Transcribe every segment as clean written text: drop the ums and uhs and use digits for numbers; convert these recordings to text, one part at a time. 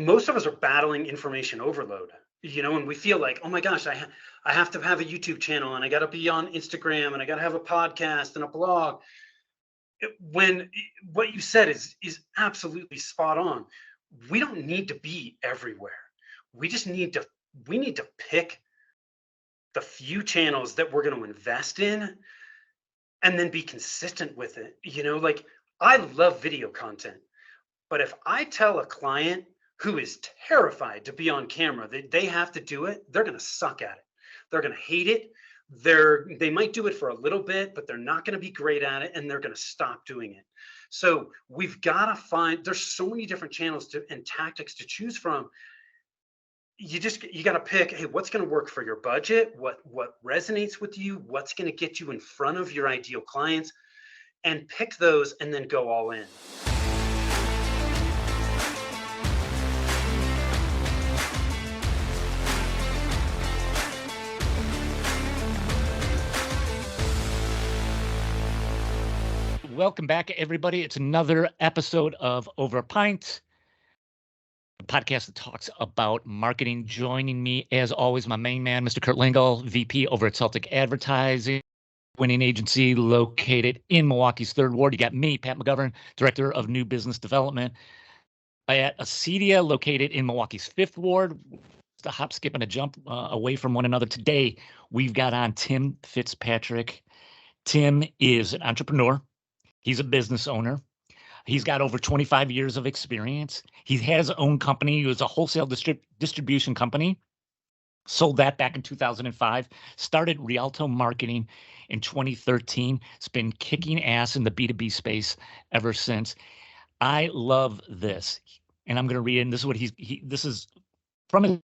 most of us are battling information overload, and we feel like, oh my gosh, I have to have a YouTube channel, and I got to be on Instagram, and I got to have a podcast and a blog. When what you said is absolutely spot on. We don't need to be everywhere. We just need to pick the few channels that we're going to invest in and then be consistent with it. Like, I love video content, but if I tell a client who is terrified to be on camera that they have to do it, they're going to suck at it. They're going to hate it. They might do it for a little bit, but they're not going to be great at it, and they're going to stop doing it. So we've got to there's so many different channels and tactics to choose from. You got to pick, hey, what's going to work for your budget? What resonates with you? What's going to get you in front of your ideal clients? And pick those and then go all in. Welcome back, everybody. It's another episode of Over a Pint, a podcast that talks about marketing. Joining me, as always, my main man, Mr. Kurt Lingle, VP over at Celtic Advertising, winning agency located in Milwaukee's 3rd Ward. You got me, Pat McGovern, Director of New Business Development at Acedia, located in Milwaukee's 5th Ward. Just a hop, skip, and a jump away from one another. Today, we've got on Tim Fitzpatrick. Tim is an entrepreneur. He's a business owner. He's got over 25 years of experience. He has his own company. He was a wholesale distribution company. Sold that back in 2005. Started Rialto Marketing in 2013. It's been kicking ass in the B2B space ever since. I love this. And I'm going to read it. And this is what this is from his,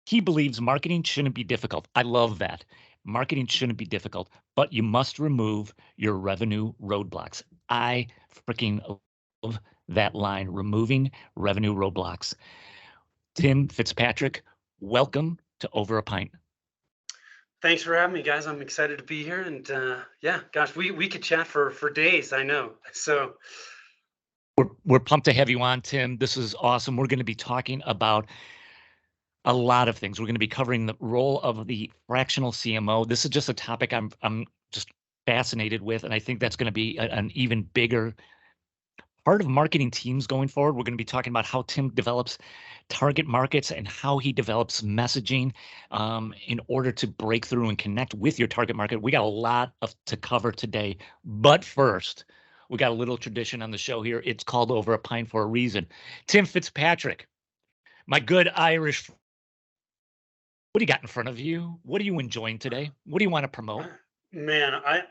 he believes marketing shouldn't be difficult. I love that. Marketing shouldn't be difficult, but you must remove your revenue roadblocks. I freaking love that line, removing revenue roadblocks. Tim Fitzpatrick, welcome to Over a Pint. Thanks for having me, guys. I'm excited to be here. And yeah, gosh, we could chat for days, I know. So we're pumped to have you on, Tim. This is awesome. We're going to be talking about a lot of things. We're going to be covering the role of the fractional CMO. This is just a topic I'm just fascinated with, and I think that's going to be an even bigger part of marketing teams going forward. We're going to be talking about how Tim develops target markets and how he develops messaging in order to break through and connect with your target market. We got a lot to cover today, but first, we got a little tradition on the show here. It's called Over a Pint for a reason. Tim Fitzpatrick, my good Irish. What do you got in front of you? What are you enjoying today? What do you want to promote? Man, I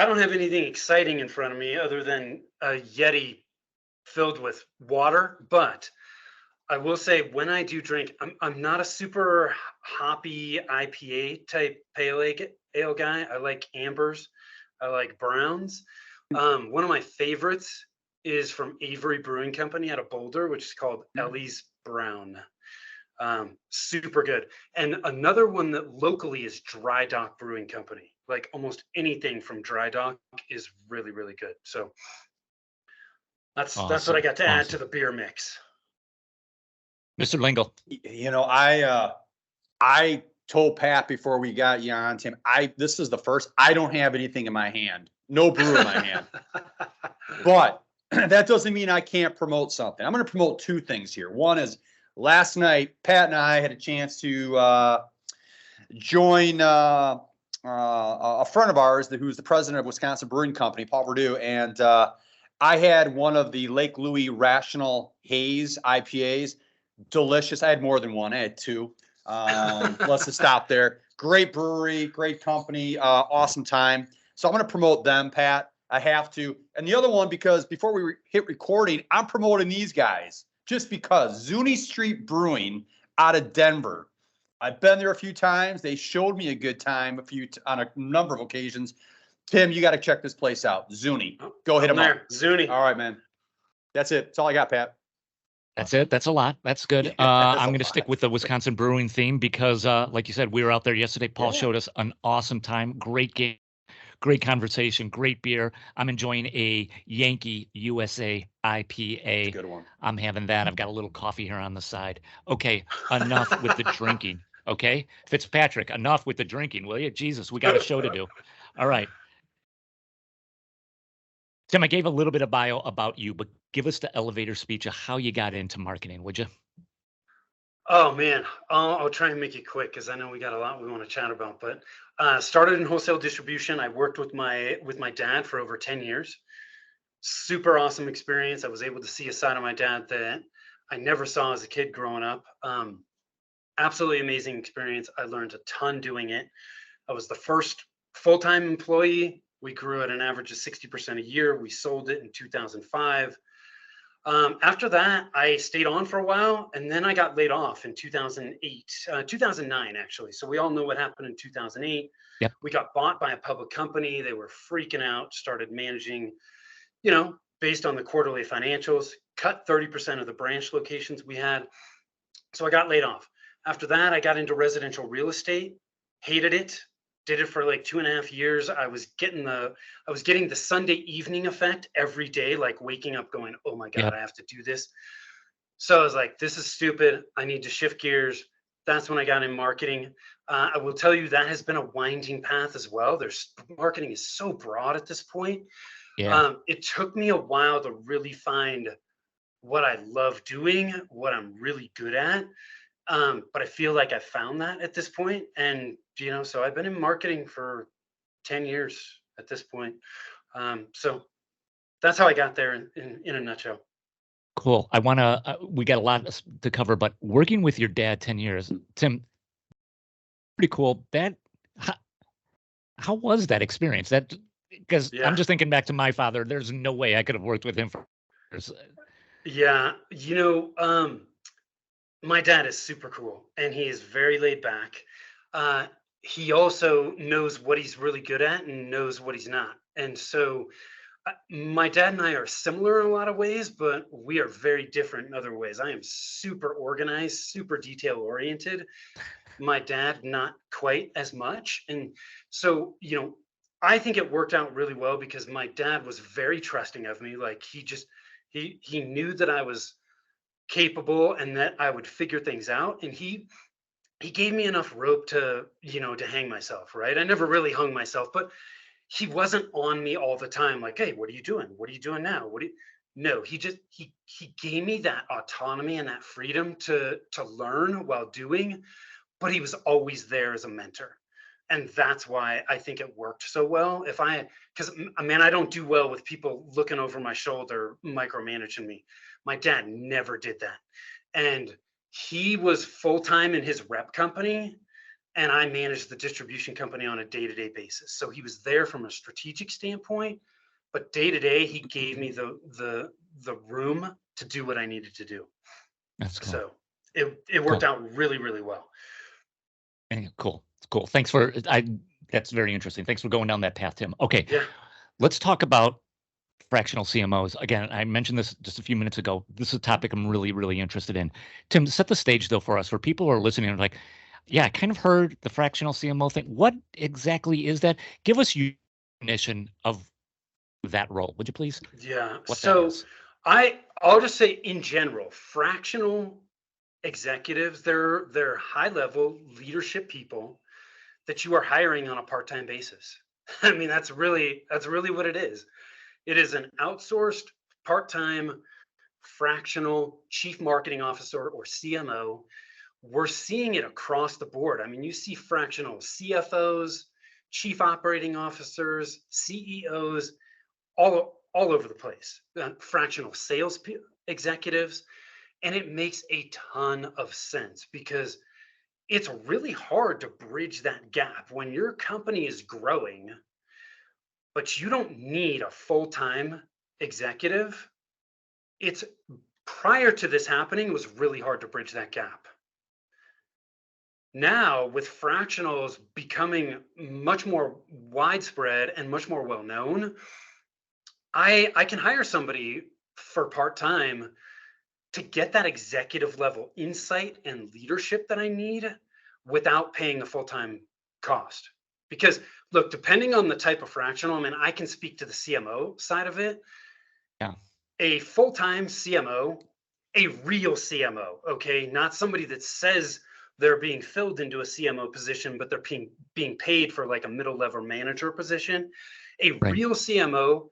don't have anything exciting in front of me other than a Yeti filled with water. But I will say, when I do drink, I'm not a super hoppy IPA type pale ale guy. I like ambers. I like browns. One of my favorites is from Avery Brewing Company out of Boulder, which is called Ellie's Brown. Super good. And another one that locally is Dry Dock Brewing Company. Like, almost anything from Dry Dock is really, really good. So that's what I got to add to the beer mix. Mr. Lingle. I told Pat before we got you on, Tim, this is the first, I don't have anything in my hand. No brew in my hand. But that doesn't mean I can't promote something. I'm going to promote two things here. One is, last night, Pat and I had a chance to join a friend of ours who's the president of Wisconsin Brewing Company, Paul Verdue, and I had one of the Lake Louis Rational Haze IPAs. Delicious. I had more than one. I had two. Let's just stop there. Great brewery, great company, awesome time. So I'm going to promote them, Pat. I have to. And the other one, because before we hit recording, I'm promoting these guys. Just because Zuni Street Brewing out of Denver. I've been there a few times. They showed me a good time on a number of occasions. Tim, you got to check this place out. Zuni. Go hit them up. Zuni. All right, man. That's it. That's all I got, Pat. That's it. That's a lot. That's good. I'm going to stick with the Wisconsin brewing theme because, like you said, we were out there yesterday. Paul showed us an awesome time. Great game. Great conversation, great beer. I'm enjoying a Yankee USA IPA. Good one. I'm having that. I've got a little coffee here on the side. Okay, enough with the drinking. Okay, Fitzpatrick, enough with the drinking, will you? Jesus, we got a show to do. All right. Tim, I gave a little bit of bio about you, but give us the elevator speech of how you got into marketing, would you? Oh man, I'll try and make it quick because I know we got a lot we want to chat about. But started in wholesale distribution. I worked with my dad for over 10 years. Super awesome experience. I was able to see a side of my dad that I never saw as a kid growing up. Absolutely amazing experience. I learned a ton doing it. I was the first full-time employee. We grew at an average of 60% a year. We sold it in 2005. After that, I stayed on for a while, and then I got laid off in 2009, actually. So we all know what happened in 2008. Yep. We got bought by a public company. They were freaking out, started managing, based on the quarterly financials, cut 30% of the branch locations we had. So I got laid off. After that, I got into residential real estate, hated it. Did it for like 2.5 years. I was getting the Sunday evening effect every day, like waking up going, oh my God, Yep. I have to do this. So I was like, this is stupid. I need to shift gears. That's when I got in marketing. I will tell you that has been a winding path as well. Marketing is so broad at this point. Yeah. It took me a while to really find what I love doing, what I'm really good at. But I feel like I found that at this point. And, so I've been in marketing for 10 years at this point. So that's how I got there in a nutshell. Cool. We got a lot to cover, but working with your dad 10 years, Tim, pretty cool. How was that experience? Because Yeah. I'm just thinking back to my father. There's no way I could have worked with him for years. Yeah. My dad is super cool and he is very laid back. He also knows what he's really good at and knows what he's not. And so my dad and I are similar in a lot of ways, but we are very different in other ways. I am super organized, super detail oriented. My dad, not quite as much. And so, I think it worked out really well because my dad was very trusting of me. Like he knew that I was capable and that I would figure things out. And he gave me enough rope to hang myself, right? I never really hung myself, but he wasn't on me all the time. Like, hey, what are you doing? What are you doing now? No, he gave me that autonomy and that freedom to learn while doing, but he was always there as a mentor. And that's why I think it worked so well. Because man, I don't do well with people looking over my shoulder, micromanaging me. My dad never did that. And he was full-time in his rep company, and I managed the distribution company on a day-to-day basis. So he was there from a strategic standpoint, but day-to-day, he gave me the room to do what I needed to do. That's cool. So it worked out really, really well. Cool. Thanks that's very interesting. Thanks for going down that path, Tim. Okay. Yeah. Let's talk about fractional CMOs. Again, I mentioned this just a few minutes ago. This is a topic I'm really, really interested in. Tim, set the stage though for us, for people who are listening and like, yeah, I kind of heard the fractional CMO thing. What exactly is that? Give us your definition of that role, would you please? Yeah. What So that is. I'll just say in general, fractional executives, they're high level leadership people that you are hiring on a part-time basis. I mean, that's really what it is. It is an outsourced part-time fractional chief marketing officer or CMO. We're seeing it across the board. I mean, you see fractional CFOs, chief operating officers, CEOs, all over the place. Fractional sales executives, and it makes a ton of sense because it's really hard to bridge that gap when your company is growing, but you don't need a full-time executive. It's prior to this happening, it was really hard to bridge that gap. Now, with fractionals becoming much more widespread and much more well-known, I can hire somebody for part-time to get that executive level insight and leadership that I need without paying the full-time cost. Because look, depending on the type of fractional, I mean, I can speak to the CMO side of it. Yeah. A full-time CMO, a real CMO, okay, not somebody that says they're being filled into a CMO position, but they're being paid for like a middle level manager position. A Right. real CMO,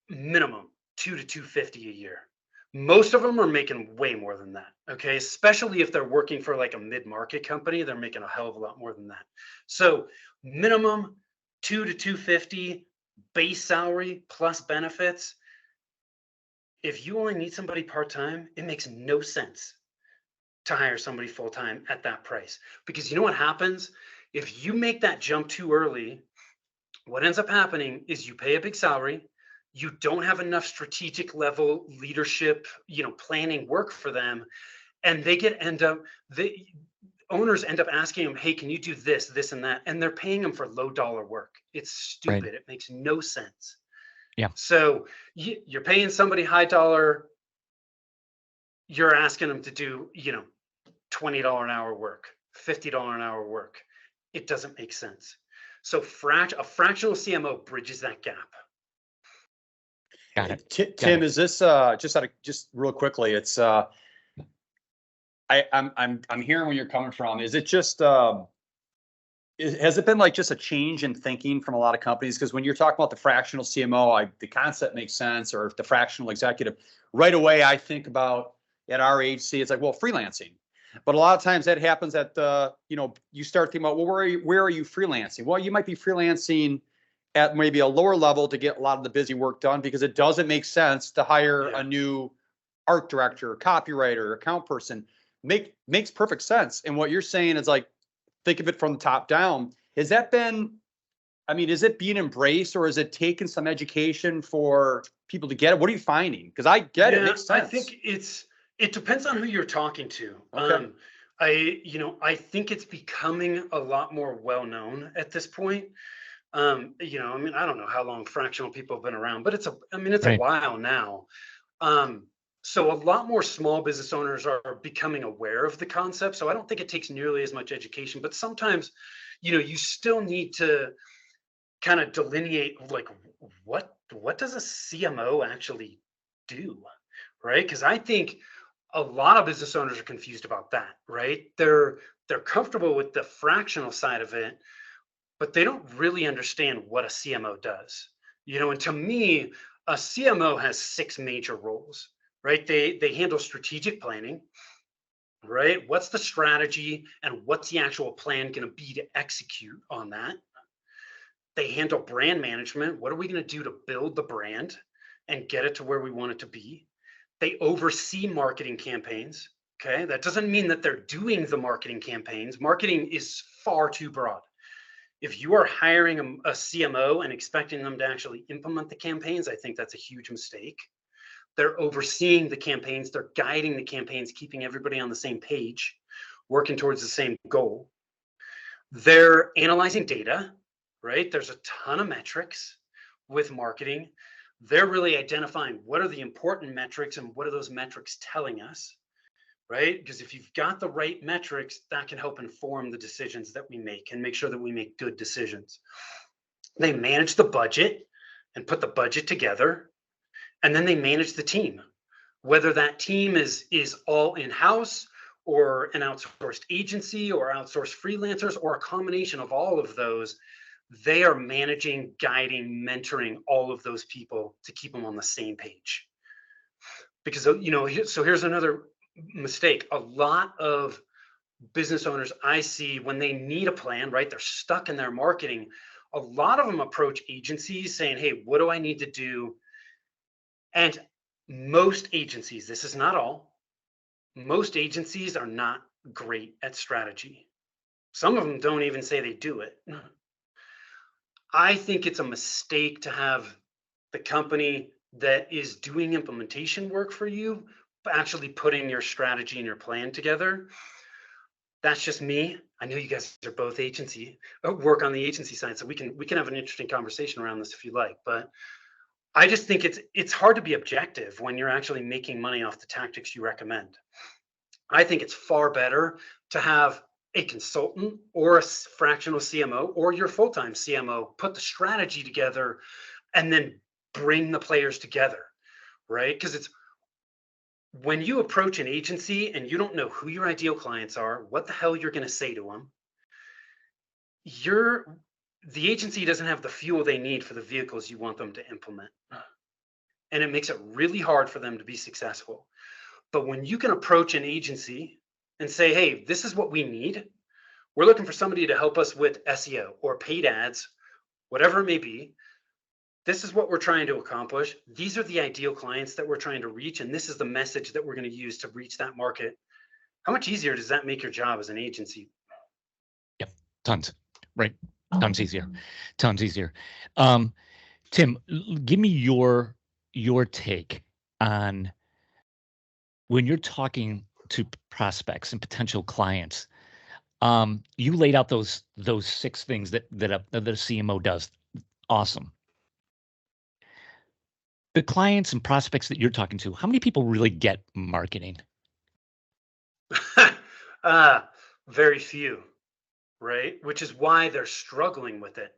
minimum 2 to 250 a year. Most of them are making way more than that. Okay. Especially if they're working for like a mid-market company, they're making a hell of a lot more than that. So minimum 2 to 250 base salary plus benefits. If you only need somebody part-time, it makes no sense to hire somebody full-time at that price. Because you know what happens? If you make that jump too early, what ends up happening is you pay a big salary, you don't have enough strategic level leadership, planning work for them, and the owners end up asking them, hey, can you do this, this, and that? And they're paying them for low dollar work. It's stupid. Right. It makes no sense. Yeah. So you're paying somebody high dollar, you're asking them to do, $20 an hour work, $50 an hour work. It doesn't make sense. So a fractional CMO bridges that gap. Got it. Tim, is this just real quickly? It's I'm hearing where you're coming from. Is it just has it been like just a change in thinking from a lot of companies? Because when you're talking about the fractional CMO, the concept makes sense, or the fractional executive, right away I think about at our agency, it's like, well, freelancing. But a lot of times that happens at you start thinking about, well, where are you freelancing? Well, you might be freelancing at maybe a lower level to get a lot of the busy work done, because it doesn't make sense to hire a new art director, copywriter, account person. Makes perfect sense. And what you're saying is like, think of it from the top down. Is it being embraced, or is it taking some education for people to get it? What are you finding? Because I get it. It makes sense. I think it depends on who you're talking to. Okay. I think it's becoming a lot more well-known at this point. I don't know how long fractional people have been around, but it's Right. a while now. So a lot more small business owners are becoming aware of the concept. So I don't think it takes nearly as much education, but sometimes, you still need to kind of delineate, like, what does a CMO actually do, right? Because I think a lot of business owners are confused about that, right? They're comfortable with the fractional side of it, but they don't really understand what a CMO does. And to me, a CMO has 6 major roles, right? They handle strategic planning, right? What's the strategy and what's the actual plan going to be to execute on that? They handle brand management. What are we going to do to build the brand and get it to where we want it to be? They oversee marketing campaigns. Okay. That doesn't mean that they're doing the marketing campaigns. Marketing is far too broad. If you are hiring a CMO and expecting them to actually implement the campaigns, I think that's a huge mistake. They're overseeing the campaigns. They're guiding the campaigns, keeping everybody on the same page, working towards the same goal. They're analyzing data, right? There's a ton of metrics with marketing. They're really identifying what are the important metrics and what are those metrics telling us, right? Because if you've got the right metrics, that can help inform the decisions that we make and make sure that we make good decisions. They manage the budget and put the budget together, and then they manage the team, whether that team is all in-house or an outsourced agency or outsourced freelancers or a combination of all of those. They are managing, guiding, mentoring all of those people to keep them on the same page. Because, so here's another mistake. A lot of business owners I see, when they need a plan, right? They're stuck in their marketing. A lot of them approach agencies saying, hey, what do I need to do? And most agencies, this is not all, most agencies are not great at strategy. Some of them don't even say they do it. I think it's a mistake to have the company that is doing implementation work for you actually putting your strategy and your plan together. That's just me. I know you guys are both work on the agency side, so we can have an interesting conversation around this if you like. But I just think it's hard to be objective when you're actually making money off the tactics you recommend. I think it's far better to have a consultant or a fractional CMO or your full-time CMO, put the strategy together and then bring the players together, right? Because it's when you approach an agency and you don't know who your ideal clients are, what the hell you're going to say to them, the agency doesn't have the fuel they need for the vehicles you want them to implement. And it makes it really hard for them to be successful. But when you can approach an agency and say, hey, this is what we need. We're looking for somebody to help us with SEO or paid ads, whatever it may be. This is what we're trying to accomplish. These are the ideal clients that we're trying to reach. And this is the message that we're going to use to reach that market. How much easier does that make your job as an agency? Yep, tons, right? Tons easier. Tim, give me your take on when you're talking to prospects and potential clients. You laid out those 6 things that a CMO does. Awesome. The clients and prospects that you're talking to, how many people really get marketing? Very few, right? Which is why they're struggling with it.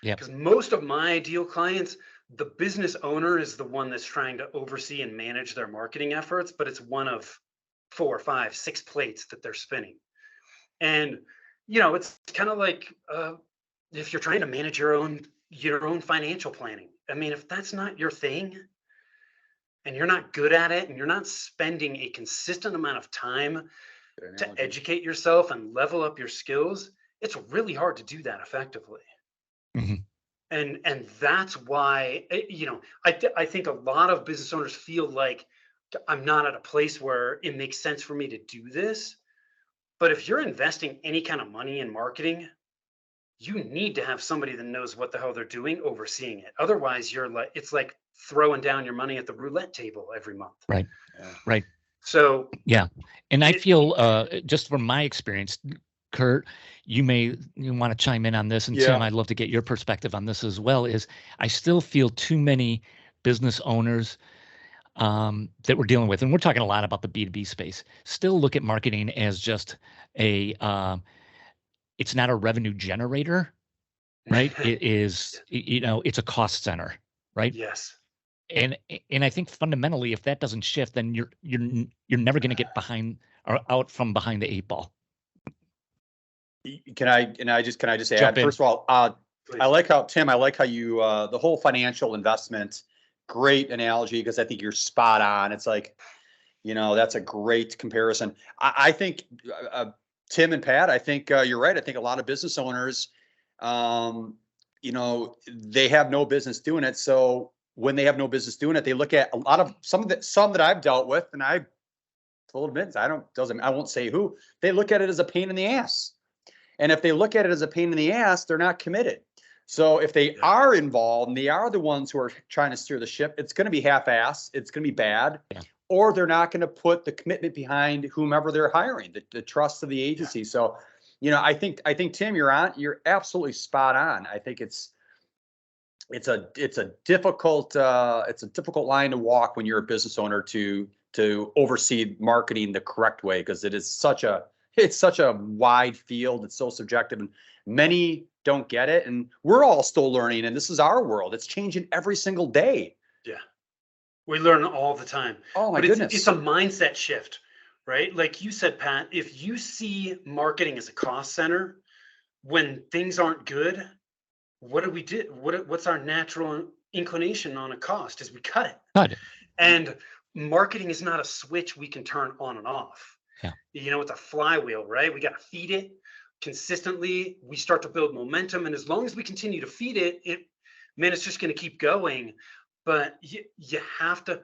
Yeah. Because most of my ideal clients, the business owner is the one that's trying to oversee and manage their marketing efforts, but it's one of 4, 5, 6 plates that they're spinning. And, it's kind of like if you're trying to manage your own financial planning. I mean, if that's not your thing and you're not good at it and you're not spending a consistent amount of time to educate yourself and level up your skills, it's really hard to do that effectively. Mm-hmm. And that's why, I think a lot of business owners feel like I'm not at a place where it makes sense for me to do this. But if you're investing any kind of money in marketing, you need to have somebody that knows what the hell they're doing overseeing it. Otherwise, it's like throwing down your money at the roulette table every month. Right. Yeah. Right. So yeah. And I feel just from my experience, Kurt, you want to chime in on this, and Yeah. Tim, I'd love to get your perspective on this as well. Is I still feel too many business owners that we're dealing with, and we're talking a lot about the B2B space, still look at marketing as just it's not a revenue generator, right? It is, it's a cost center, right? Yes. And I think fundamentally, if that doesn't shift, then you're never going to get behind or out from behind the 8 ball. Can I just add? Jump in. First of all, Please. I like how you the whole financial investment. Great analogy, because I think you're spot on. It's like, that's a great comparison. I think Tim and Pat, I think you're right. I think a lot of business owners, they have no business doing it. So when they have no business doing it, they look at some that I've dealt with, and I will admit, I won't say who. They look at it as a pain in the ass. And if they look at it as a pain in the ass, they're not committed. So if they are involved and they are the ones who are trying to steer the ship, it's going to be half-assed. It's going to be bad. Yeah. Or they're not going to put the commitment behind whomever they're hiring, the trust of the agency. Yeah. So, I think Tim, you're absolutely spot on. I think it's a difficult line to walk when you're a business owner to oversee marketing the correct way, because it's such a wide field. It's so subjective, and many don't get it. And we're all still learning, and this is our world. It's changing every single day. Yeah. We learn all the time. Oh my goodness. It's a mindset shift, right? Like you said, Pat, if you see marketing as a cost center, when things aren't good, what do we do? What's our natural inclination on a cost? Is we cut it. Cut it. And marketing is not a switch we can turn on and off. Yeah. It's a flywheel, right? We got to feed it consistently. We start to build momentum. And as long as we continue to feed it, it's just going to keep going. But you have to,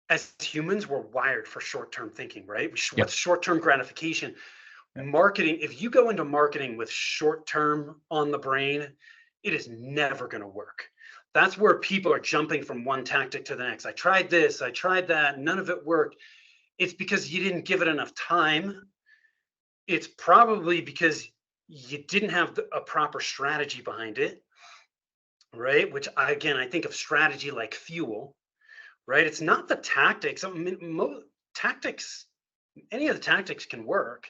as humans, we're wired for short-term thinking, right? With short-term gratification. Marketing, if you go into marketing with short-term on the brain, it is never going to work. That's where people are jumping from one tactic to the next. I tried this, I tried that, none of it worked. It's because you didn't give it enough time. It's probably because you didn't have a proper strategy behind it, right? Which I think of strategy like fuel, right? It's not the tactics. Any of the tactics can work.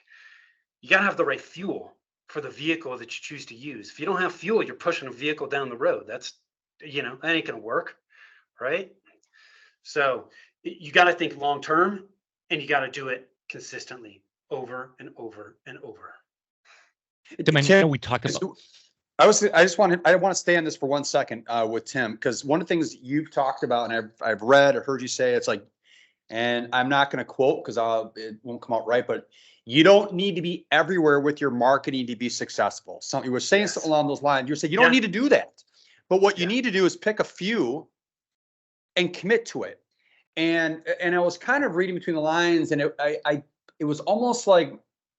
you got to have the right fuel for the vehicle that you choose to use. If you don't have fuel, you're pushing a vehicle down the road. That's, that ain't going to work. Right. So you got to think long term, and you got to do it consistently over and over and over. Tim, I know we talked about. I want to stay on this for 1 second with Tim, because one of the things you've talked about, and I've read or heard you say, it's like, and I'm not going to quote because it won't come out right, but you don't need to be everywhere with your marketing to be successful. So you were saying something along those lines. You said you don't need to do that, but what you need to do is pick a few and commit to it. And I was kind of reading between the lines, and it was almost like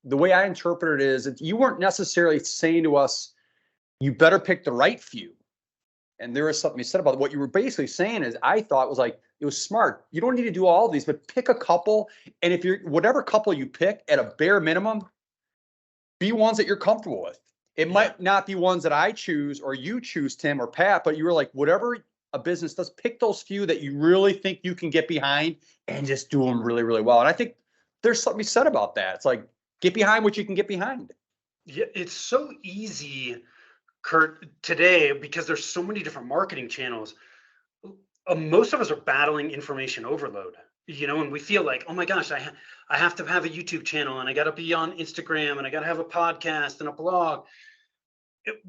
the way I interpreted it is that you weren't necessarily saying to us, you better pick the right few. And there was something you said about it. What you were basically saying is, I thought was like, it was smart. You don't need to do all of these, but pick a couple. And if whatever couple you pick, at a bare minimum, be ones that you're comfortable with. It might not be ones that I choose or you choose, Tim or Pat, but you were like, whatever a business does, pick those few that you really think you can get behind and just do them really, really well. And I think there's something said about that. It's like, get behind what you can get behind. Yeah, it's so easy, Kurt, today, because there's so many different marketing channels. Most of us are battling information overload, and we feel like, oh my gosh, I have to have a YouTube channel, and I got to be on Instagram, and I got to have a podcast and a blog.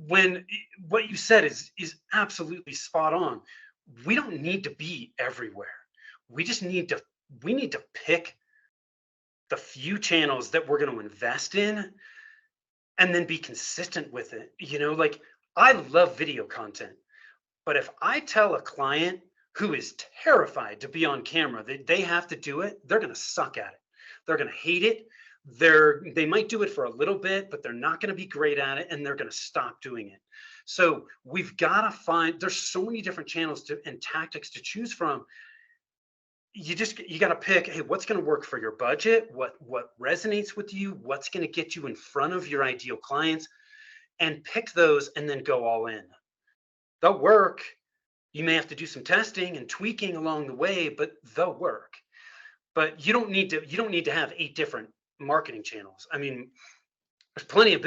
When what you said is absolutely spot on. We don't need to be everywhere. We need to pick the few channels that we're going to invest in, and then be consistent with it. Like, I love video content, but if I tell a client who is terrified to be on camera that they have to do it, they're going to suck at it. They're going to hate it. They might do it for a little bit, but they're not going to be great at it, and they're going to stop doing it. So we've got to find, there's so many different channels and tactics to choose from. You got to pick, hey, what's going to work for your budget? What resonates with you? What's going to get you in front of your ideal clients? And pick those, and then go all in. They'll work. You may have to do some testing and tweaking along the way, but they'll work. But you don't need to have 8 different marketing channels. I mean, there's plenty of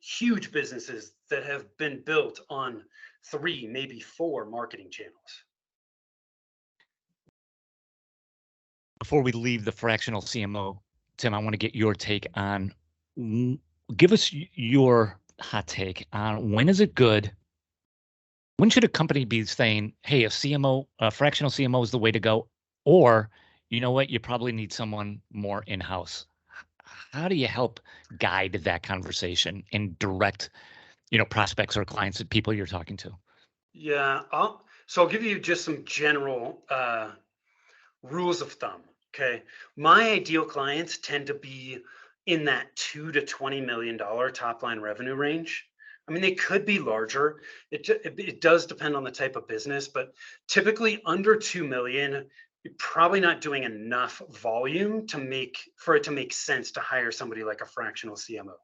huge businesses that have been built on 3, maybe 4 marketing channels. Before we leave the fractional CMO, Tim, I want to get your take on, give us your hot take on when should a company be saying, hey, a fractional CMO is the way to go, or you know what, you probably need someone more in-house. How do you help guide that conversation and direct, prospects or clients and people you're talking to? Yeah, I'll give you just some general rules of thumb. Okay, my ideal clients tend to be in that $2 to $20 million top line revenue range. I mean, they could be larger. It does depend on the type of business, but typically under 2 million, you're probably not doing enough volume for it to make sense to hire somebody like a fractional CMO.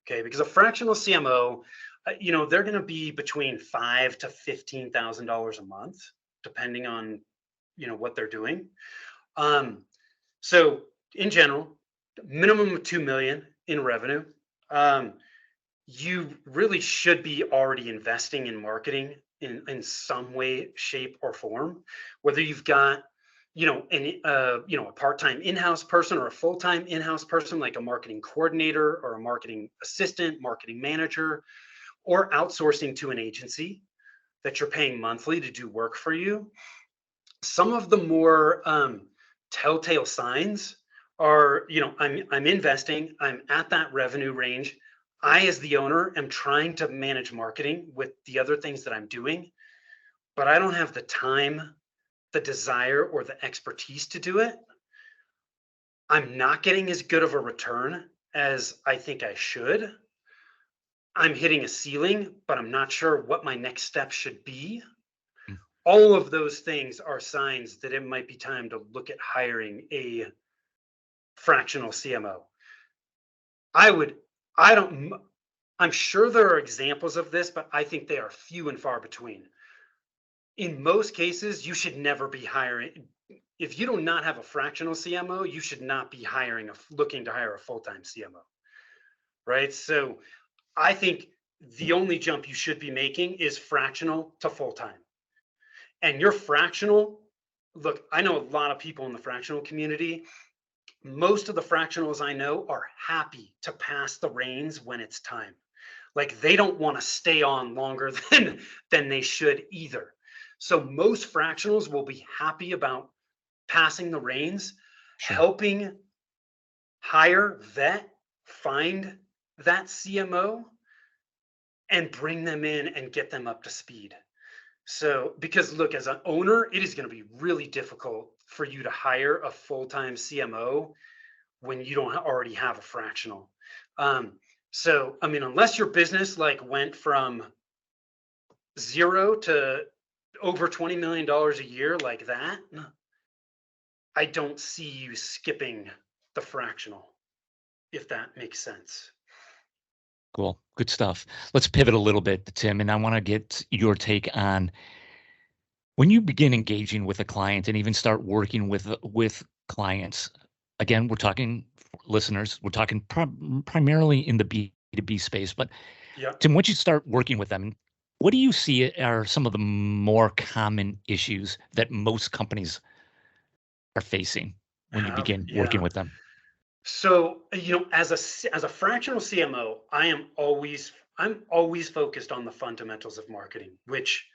Okay, because a fractional CMO, they're going to be between $5,000 to $15,000 a month, depending on what they're doing. So in general, minimum of 2 million in revenue. You really should be already investing in marketing in some way, shape, or form. Whether you've got a part-time in-house person or a full-time in-house person, like a marketing coordinator or a marketing assistant, marketing manager, or outsourcing to an agency that you're paying monthly to do work for you. Some of the more telltale signs are, I'm investing, I'm at that revenue range. I, as the owner, am trying to manage marketing with the other things that I'm doing, but I don't have the time, the desire, or the expertise to do it. I'm not getting as good of a return as I think I should. I'm hitting a ceiling, but I'm not sure what my next step should be. All of those things are signs that it might be time to look at hiring a fractional CMO. I'm sure there are examples of this, but I think they are few and far between. In most cases, you should never be hiring. If you do not have a fractional CMO, you should not be looking to hire a full-time CMO. right? So I think the only jump you should be making is fractional to full-time. And your fractional, look, I know a lot of people in the fractional community. Most of the fractionals I know are happy to pass the reins when it's time. Like they don't want to stay on longer than they should either. So most fractionals will be happy about passing the reins, Sure. helping hire, vet, find that CMO and bring them in and get them up to speed. So, because look, as an owner, it is going to be really difficult for you to hire a full-time CMO when you don't already have a fractional. So, I mean, unless your business like went from 0 to over $20 million a year like that, I don't see you skipping the fractional, if that makes sense. Cool. Good stuff. Let's pivot a little bit, Tim, and I want to get your take on when you begin engaging with a client and even start working with clients. Again, we're talking listeners, we're talking primarily in the B2B space, but Yeah. Tim, once you start working with them, what do you see are some of the more common issues that most companies are facing when you begin working Yeah. with them? So, as a fractional CMO, I'm always focused on the fundamentals of marketing, which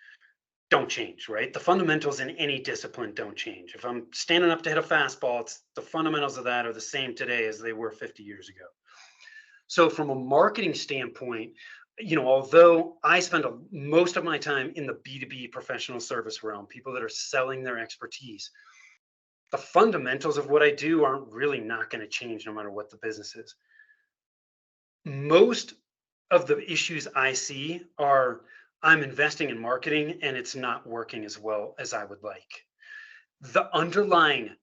don't change, right? The fundamentals in any discipline don't change. If I'm standing up to hit a fastball, it's the fundamentals of that are the same today as they were 50 years ago. So from a marketing standpoint, although I spend most of my time in the B2B professional service realm, people that are selling their expertise, the fundamentals of what I do aren't really not going to change no matter what the business is. Most of the issues I see are I'm investing in marketing and it's not working as well as I would like. The underlying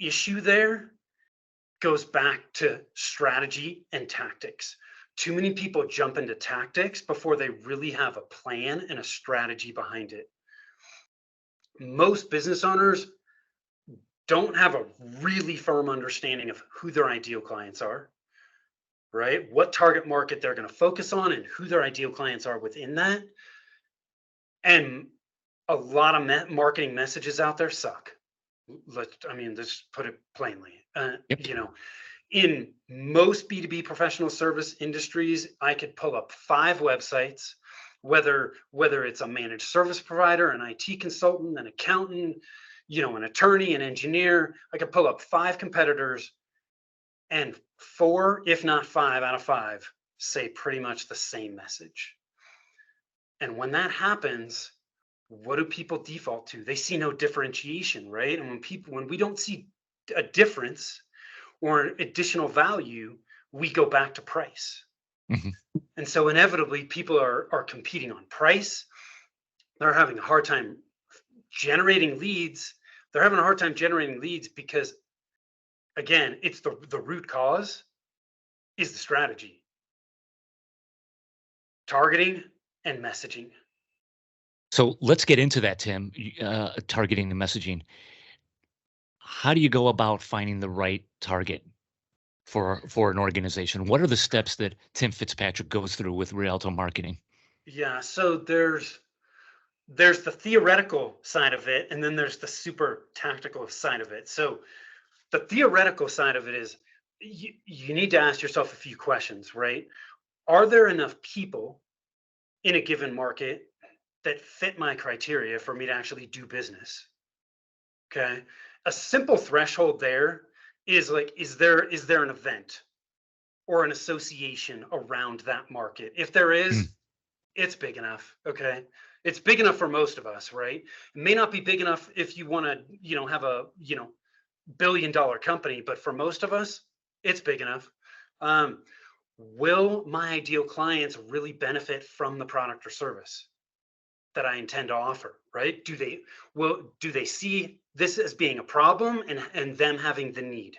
issue there goes back to strategy and tactics. Too many people jump into tactics before they really have a plan and a strategy behind it. Most business owners don't have a really firm understanding of who their ideal clients are, right? What target market they're going to focus on and who their ideal clients are within that. And a lot of marketing messages out there suck. Let's put it plainly. Yep. In most B2B professional service industries, I could pull up 5 websites, whether it's a managed service provider, an IT consultant, an accountant, an attorney, an engineer. I could pull up 5 competitors and 4, if not 5 out of 5 say pretty much the same message. And when that happens, what do people default to? They see no differentiation, right? And when we don't see a difference or additional value, we go back to price. Mm-hmm. And so inevitably people are competing on price. They're having a hard time generating leads. They're having a hard time generating leads because, again, it's the root cause is the strategy, targeting and messaging. So let's get into that, Tim, targeting and messaging. How do you go about finding the right target for an organization? What are the steps that Tim Fitzpatrick goes through with Rialto Marketing? Yeah, so there's the theoretical side of it, and then there's the super tactical side of it. So the theoretical side of it is you need to ask yourself a few questions, right? Are there enough people in a given market that fit my criteria for me to actually do business? Okay. A simple threshold there is like, is there an event or an association around that market? If there is, it's big enough. Okay. It's big enough for most of us, right? It may not be big enough if you want to, have a, billion-dollar company, but for most of us, it's big enough. Will my ideal clients really benefit from the product or service that I intend to offer, right? Do they see this as being a problem and them having the need?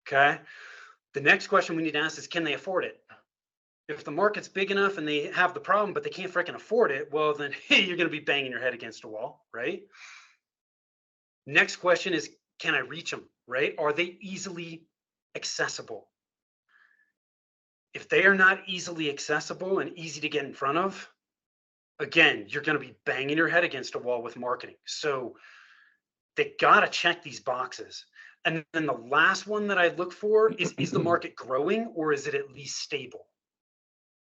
Okay. The next question we need to ask is, can they afford it? If the market's big enough and they have the problem, but they can't freaking afford it, well, then hey, you're going to be banging your head against a wall, right? Next question is, can I reach them, right? Are they easily accessible? If they are not easily accessible and easy to get in front of, again, you're going to be banging your head against a wall with marketing. So they got to check these boxes. And then the last one that I look for is the market growing, or is it at least stable?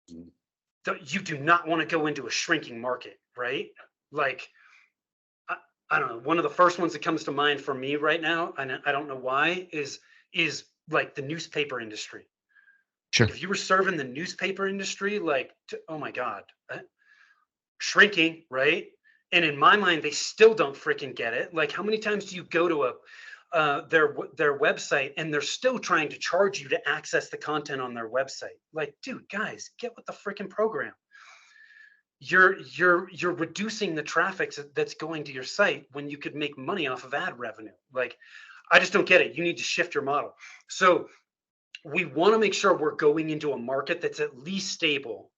You do not want to go into a shrinking market, right? Like, I don't know. One of the first ones that comes to mind for me right now, and I don't know why, is like the newspaper industry. Sure. If you were serving the newspaper industry, like, oh my God, shrinking, right? And in my mind, they still don't freaking get it. Like, how many times do you go to their website and they're still trying to charge you to access the content on their website? Like, dude, guys, get with the freaking program. You're reducing the traffic that's going to your site when you could make money off of ad revenue. Like, I just don't get it. You need to shift your model. So we want to make sure we're going into a market that's at least stable.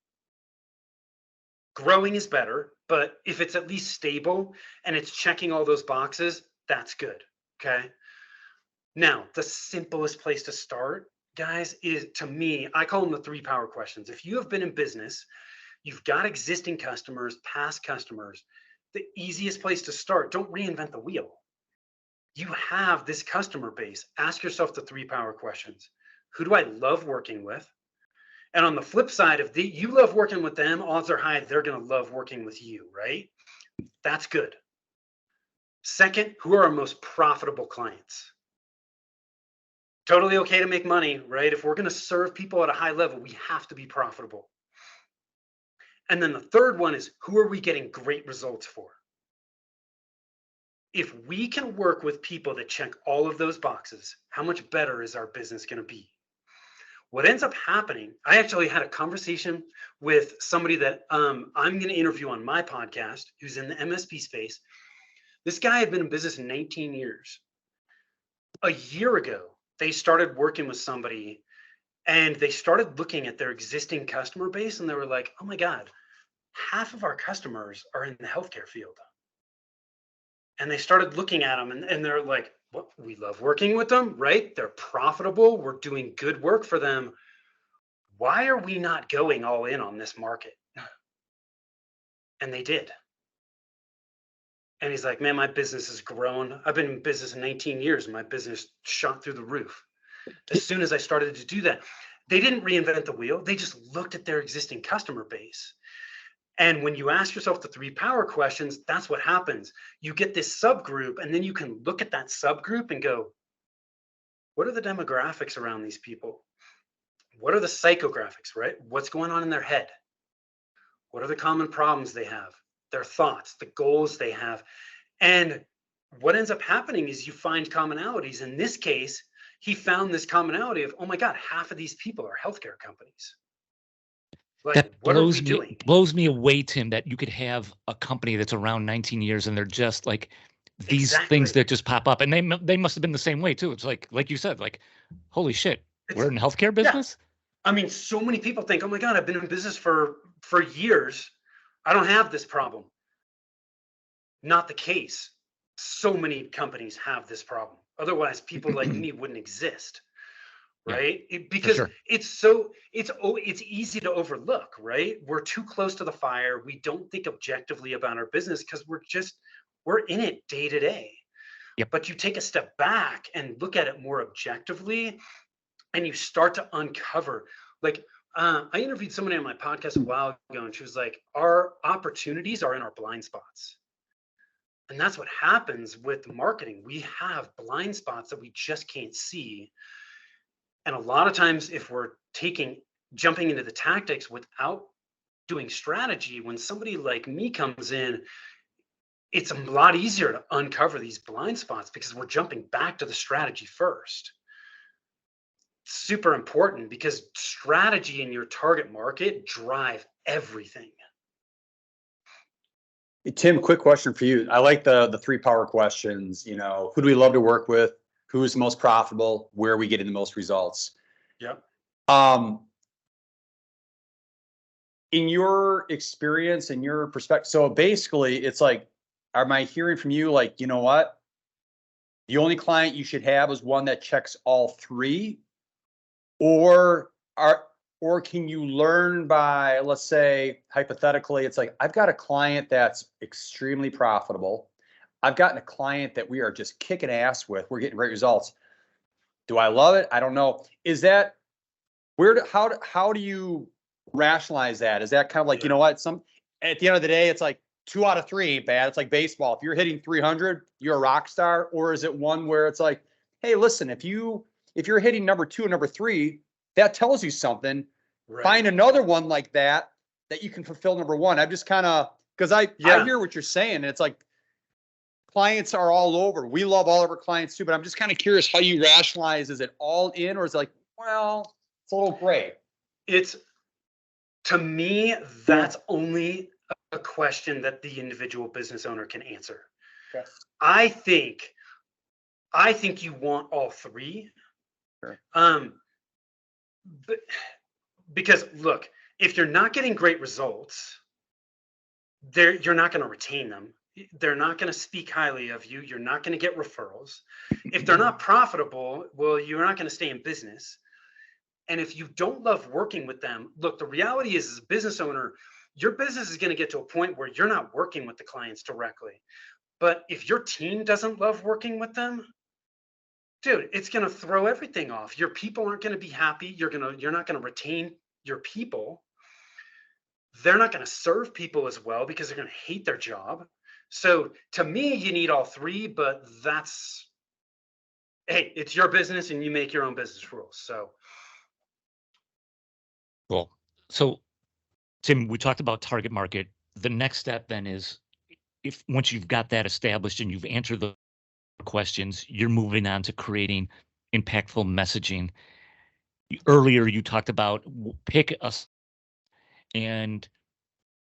Growing is better, but if it's at least stable and it's checking all those boxes, that's good. Okay. Now, the simplest place to start, guys, is, to me, I call them the 3 power questions. If you have been in business, you've got existing customers, past customers, the easiest place to start, don't reinvent the wheel. You have this customer base. Ask yourself the 3 power questions. Who do I love working with? And on the flip side, if you love working with them, odds are high they're going to love working with you, right? That's good. Second, who are our most profitable clients? Totally okay to make money, right? If we're going to serve people at a high level, we have to be profitable. And then the third one is, who are we getting great results for? If we can work with people that check all of those boxes, how much better is our business going to be? What ends up happening, I actually had a conversation with somebody that I'm going to interview on my podcast, who's in the MSP space. This guy had been in business 19 years. A year ago, they started working with somebody and they started looking at their existing customer base, and they were like, oh my God, half of our customers are in the healthcare field. And they started looking at them and they're like, well, we love working with them, right? They're profitable. We're doing good work for them. Why are we not going all in on this market? And they did. And he's like, man, my business has grown. I've been in business 19 years and my business shot through the roof. As soon as I started to do that, they didn't reinvent the wheel. They just looked at their existing customer base. And when you ask yourself the 3 power questions, that's what happens. You get this subgroup, and then you can look at that subgroup and go, what are the demographics around these people? What are the psychographics, right? What's going on in their head? What are the common problems they have? Their thoughts, the goals they have. And what ends up happening is you find commonalities. In this case, he found this commonality of, oh my God, half of these people are healthcare companies. Like, that what are we doing? blows me away, Tim, that you could have a company that's around 19 years and they're just like these things that just pop up. And they must have been the same way too. It's like you said, like, holy shit, we're in healthcare business. Yeah. I mean, so many people think, oh my God, I've been in business for years. I don't have this problem. Not the case. So many companies have this problem. Otherwise, people like me wouldn't exist. Right? Because it's easy to overlook, right? We're too close to the fire. We don't think objectively about our business because we're in it day to day. Yep. But you take a step back and look at it more objectively, and you start to uncover. Like, I interviewed somebody on my podcast a while ago, and she was like, our opportunities are in our blind spots. And that's what happens with marketing. We have blind spots that we just can't see. And a lot of times, if we're jumping into the tactics without doing strategy, when somebody like me comes in, it's a lot easier to uncover these blind spots because we're jumping back to the strategy first. Super important because strategy in your target market drive everything. Hey, Tim, quick question for you. I like the 3 power questions. You know, who do we love to work with? Who's the most profitable? Where are we getting the most results? Yep. In your experience, in your perspective, so basically it's like, am I hearing from you like, you know what? The only client you should have is one that checks all 3, or Or can you learn by, let's say, hypothetically, it's like, I've got a client that's extremely profitable. I've gotten a client that we are just kicking ass with. We're getting great results. Do I love it? I don't know. Is that how do you rationalize that? Is that kind of like, you know what, at the end of the day, it's like 2 out of 3 ain't bad. It's like baseball. If you're hitting 300, you're a rock star. Or is it one where it's like, hey, listen, if you're hitting number 2 and number 3, that tells you something. Right. Find another one like that you can fulfill number 1. I'm just kind of, because I hear what you're saying, and it's like clients are all over. We love all of our clients too, but I'm just kind of curious how you rationalize. Is it all in, or is it like, well, it's a little gray? It's, to me, that's only a question that the individual business owner can answer. Okay. I think you want all 3. Sure. But because look, if you're not getting great results, you're not going to retain them. They're not going to speak highly of you. You're not going to get referrals. If they're not profitable, well, you're not going to stay in business. And if you don't love working with them, look, the reality is, as a business owner, your business is going to get to a point where you're not working with the clients directly. But if your team doesn't love working with them, dude, it's going to throw everything off. Your people aren't going to be happy. You're not going to retain your people. They're not going to serve people as well because they're going to hate their job. So to me, you need all 3, but hey, it's your business and you make your own business rules. So. Cool. So, Tim, we talked about target market. The next step then is, if once you've got that established and you've answered the questions, you're moving on to creating impactful messaging. Earlier, you talked about pick us, and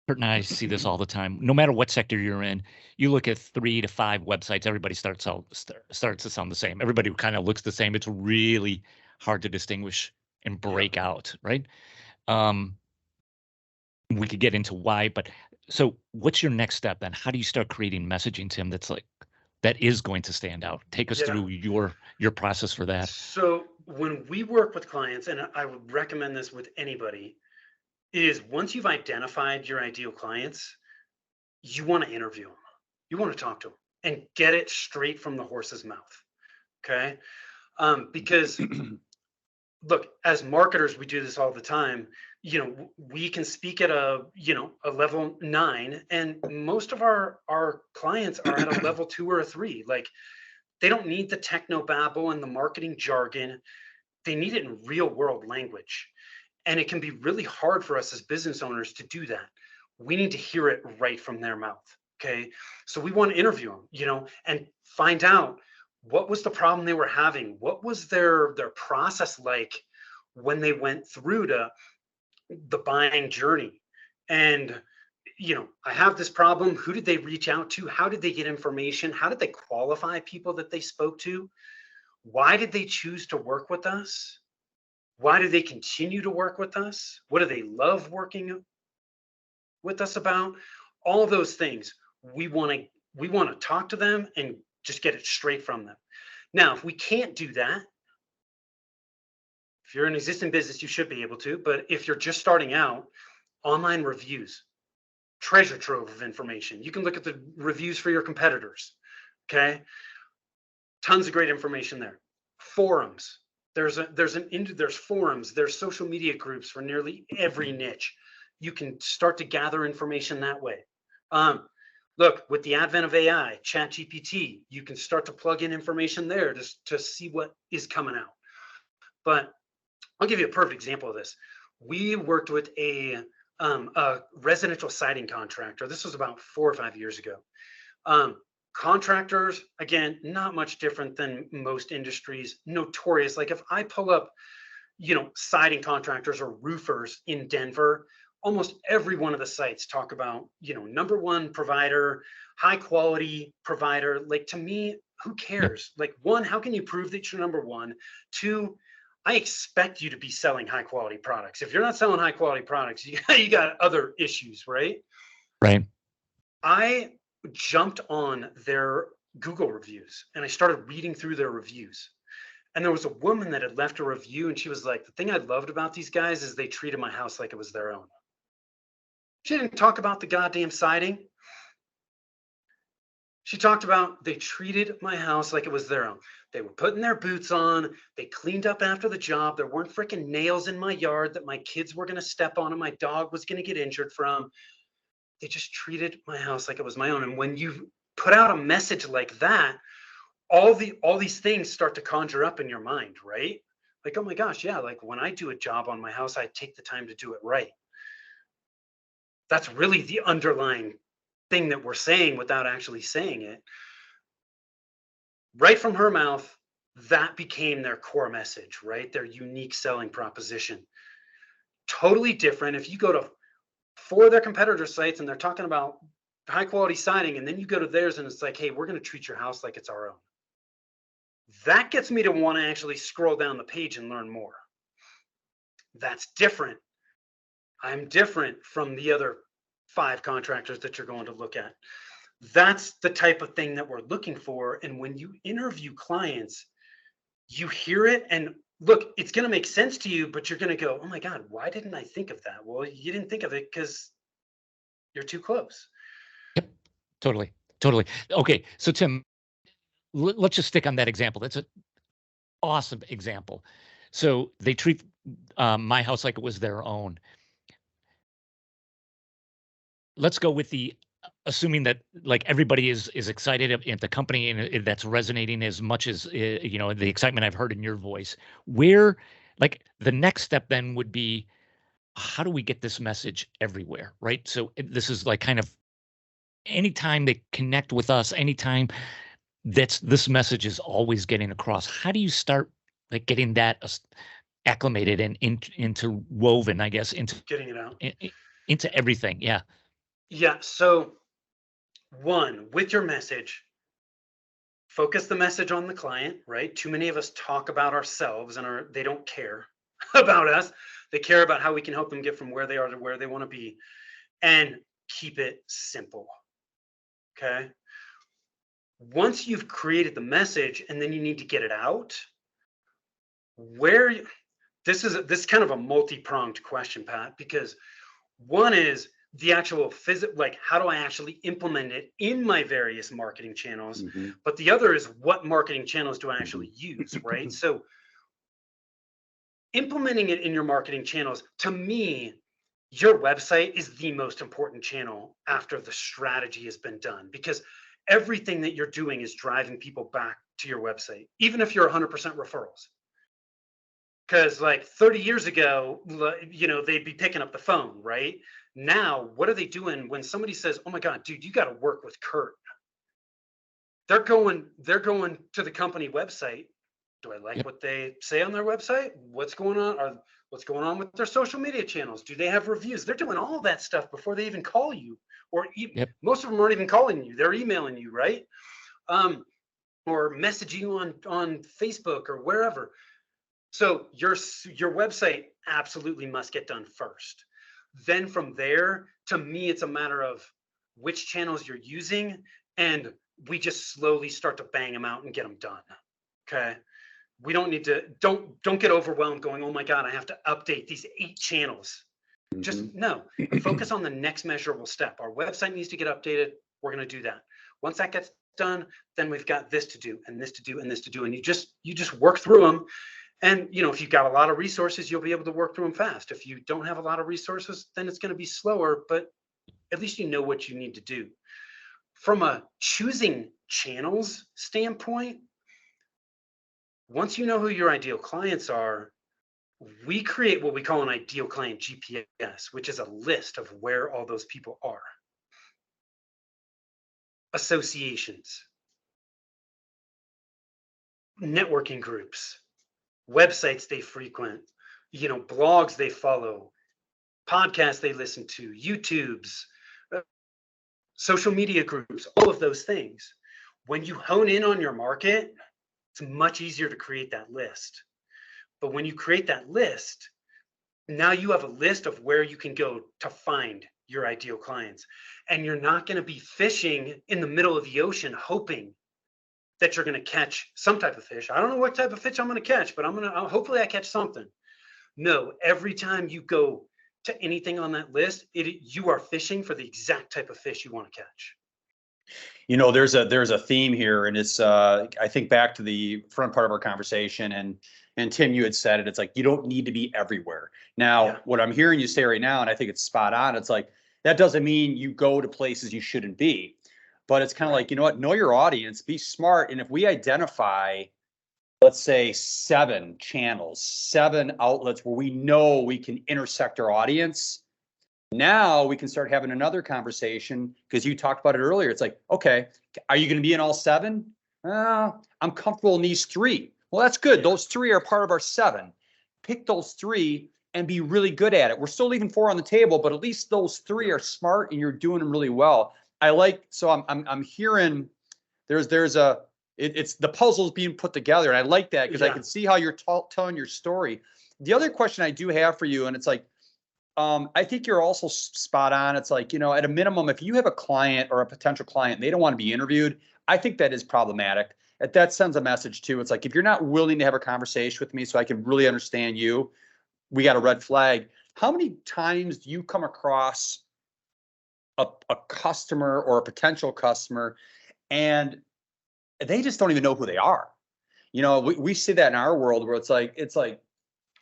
Kurt and I see this all the time. No matter what sector you're in, you look at 3 to 5 websites, everybody starts to sound the same. Everybody kind of looks the same. It's really hard to distinguish and break out, right? We could get into why, but so what's your next step then? How do you start creating messaging, Tim, that is going to stand out? Take us through your process for that. So when we work with clients, and I would recommend this with anybody, is once you've identified your ideal clients, you want to interview them. You want to talk to them and get it straight from the horse's mouth. Okay. Because look, as marketers, we do this all the time. We can speak at a level 9, and most of our clients are at a level 2 or a 3. Like, they don't need the techno babble and the marketing jargon. They need it in real world language. And it can be really hard for us as business owners to do that. We need to hear it right from their mouth. Okay. So we want to interview them, and find out what was the problem they were having. What was their process like when they went through to the buying journey? And, I have this problem. Who did they reach out to? How did they get information? How did they qualify people that they spoke to? Why did they choose to work with us? Why do they continue to work with us? What do they love working with us about? All of those things. We want to talk to them and just get it straight from them. Now, if we can't do that, if you're an existing business, you should be able to. But if you're just starting out, online reviews, treasure trove of information. You can look at the reviews for your competitors. Okay. Tons of great information there. Forums. There's forums, there's social media groups for nearly every niche. You can start to gather information that way. Look, with the advent of AI, ChatGPT, you can start to plug in information there to see what is coming out. But I'll give you a perfect example of this. We worked with a residential siding contractor. This was about 4 or 5 years ago. Contractors, again, not much different than most industries, notorious. Like, if I pull up, siding contractors or roofers in Denver, almost every one of the sites talk about, number 1 provider, high quality provider. Like, to me, who cares? Like, 1, how can you prove that you're number 1? 2, I expect you to be selling high quality products. If you're not selling high quality products, you got other issues, right? Right. I jumped on their Google reviews and I started reading through their reviews. And there was a woman that had left a review, and she was like, the thing I loved about these guys is they treated my house like it was their own. She didn't talk about the goddamn siding. She talked about they treated my house like it was their own. They were putting their boots on. They cleaned up after the job. There weren't freaking nails in my yard that my kids were going to step on and my dog was going to get injured from. They just treated my house like it was my own. And when you put out a message like that, all these things start to conjure up in your mind, right? Like, oh my gosh, yeah, like when I do a job on my house, I take the time to do it right. That's really the underlying thing that we're saying without actually saying it. Right from her mouth, that became their core message, right? Their unique selling proposition. Totally different. If you go to 4 of their competitor sites and they're talking about high quality siding, and then you go to theirs and it's like, hey, we're going to treat your house like it's our own. That gets me to want to actually scroll down the page and learn more. That's different. I'm different from the other 5 contractors that you're going to look at. That's the type of thing that we're looking for. And when you interview clients, you hear it and look, it's going to make sense to you, but you're going to go, oh my God, why didn't I think of that? Well, you didn't think of it because you're too close. Yep, totally. Okay, so Tim, let's just stick on that example. That's an awesome example. So they treat my house like it was their own. Let's go with the assuming that like everybody is excited at the company and that's resonating as much as the excitement I've heard in your voice. Where like the next step then would be, how do we get this message everywhere, right? So this is like kind of anytime they connect with us, anytime this message is always getting across. How do you start like getting that acclimated and into woven, I guess, into Getting it out. Into everything? Yeah. Yeah. So 1, with your message, focus the message on the client, right? Too many of us talk about ourselves and they don't care about us. They care about how we can help them get from where they are to where they want to be, and keep it simple. Okay. Once you've created the message and then you need to get it out, this is kind of a multi-pronged question, Pat, because one is the actual like how do I actually implement it in my various marketing channels? Mm-hmm. But the other is what marketing channels do I actually use, right? So implementing it in your marketing channels, to me, your website is the most important channel after the strategy has been done, because everything that you're doing is driving people back to your website, even if you're 100% referrals. Because like 30 years ago, they'd be picking up the phone, right? Now, what are they doing when somebody says, oh my God, dude, you got to work with Kurt? They're going to the company website. Do I like what they say on their website? What's going on? What's going on with their social media channels? Do they have reviews? They're doing all that stuff before they even call you, or most of them aren't even calling you. They're emailing you, right? Or messaging you on Facebook or wherever. So your website absolutely must get done first. Then from there, to me, it's a matter of which channels you're using, and we just slowly start to bang them out and get them done. Okay. We don't need to, don't get overwhelmed going, oh my God, I have to update these 8 channels. Mm-hmm. Just no, focus on the next measurable step. Our website needs to get updated. We're going to do that. Once that gets done, then we've got this to do and this to do and this to do. And you just work through them. And, if you've got a lot of resources, you'll be able to work through them fast. If you don't have a lot of resources, then it's going to be slower, but at least you know what you need to do. From a choosing channels standpoint, once you know who your ideal clients are, we create what we call an ideal client GPS, which is a list of where all those people are. Associations, networking groups, websites they frequent, blogs they follow, podcasts they listen to, YouTubes, social media groups, all of those things. When you hone in on your market, it's much easier to create that list. But when you create that list, now you have a list of where you can go to find your ideal clients. And you're not going to be fishing in the middle of the ocean hoping that you're going to catch some type of fish. I don't know what type of fish I'm going to catch, but hopefully I catch something. No, every time you go to anything on that list, you are fishing for the exact type of fish you want to catch. You know, there's a theme here, and it's I think back to the front part of our conversation, and Tim, you had said it. It's like you don't need to be everywhere. Now, what I'm hearing you say right now, and I think it's spot on. It's like that doesn't mean you go to places you shouldn't be, but it's kind of like, you know what? Know your audience, be smart, and if we identify, let's say 7 channels, 7 outlets where we know we can intersect our audience. Now we can start having another conversation because you talked about it earlier. It's like, okay, are you going to be in all 7? I'm comfortable in these 3. Well, that's good. Those 3 are part of our 7. Pick those 3 and be really good at it. We're still leaving 4 on the table, but at least those 3 are smart and you're doing them really well. I'm hearing it's the puzzle's being put together, and I like that because I can see how you're telling your story. The other question I do have for you, and it's like, I think you're also spot on. It's like, you know, at a minimum, if you have a client or a potential client, and they don't want to be interviewed, I think that is problematic. That sends a message too. It's like, if you're not willing to have a conversation with me so I can really understand you, we got a red flag. How many times do you come across a customer or a potential customer and they just don't even know who they are? You know, we see that in our world where it's like,